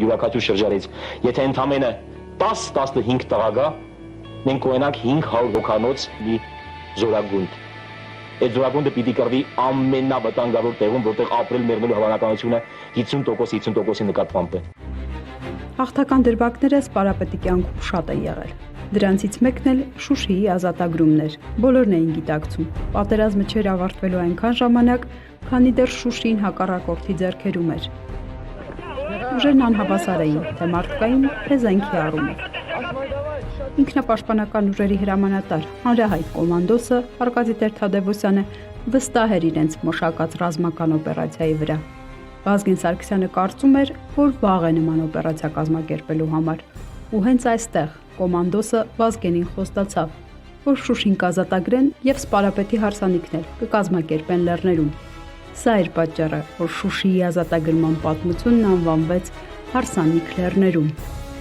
յուրաքանչյուր շրջանից, եթե ընդամենը 10-15 տղա գա, մենք կունենանք 500 հոգանոց մի զորագունդ։ Այդ զորագունդը պիտի կրվի ամենավտանգավոր տեղում, որտեղ ապրել մեռնելու հավանականությունը 50%-50%-ի նկատմամբ է։ Հաղթական դրվագները Սպարապետի կյանքում շատ են եղել։ Դրանցից մեկն էլ Շուշիի ազատագրումն էր։ Բոլորն էին գիտակցում։ Պատերազմը չէր ավարտվելու այնքան ժամանակ, քանի դեռ Շուշին հակառակորդի ձեռքերում էր։ Ուժերն անհավասար էին, թե մարդկային, թե զենքի առումով։ Ինքնապաշտպանական ուժերի հրամանատար, հանրահայտ կոմանդոսը Արկադի Թադևոսյանը վստահ էր իրենց մշակած ռազմական օպերացիայի վրա։ Վազգեն Սարգսյանը կարծում էր, որ վաղ է նման օպերացիա կազմակերպելու համար, ու հենց այստեղ կոմանդոսը Վազգենին խոստացավ, որ Շուշին կազատագրեն եւ Սպարապետի հարսանիքն էլ կկազմակերպեն լեռներում։ Սա էր պատճառը, որ Շուշիի ազատագրման պատմությունն անվանվեց Հարսանիք լեռներում։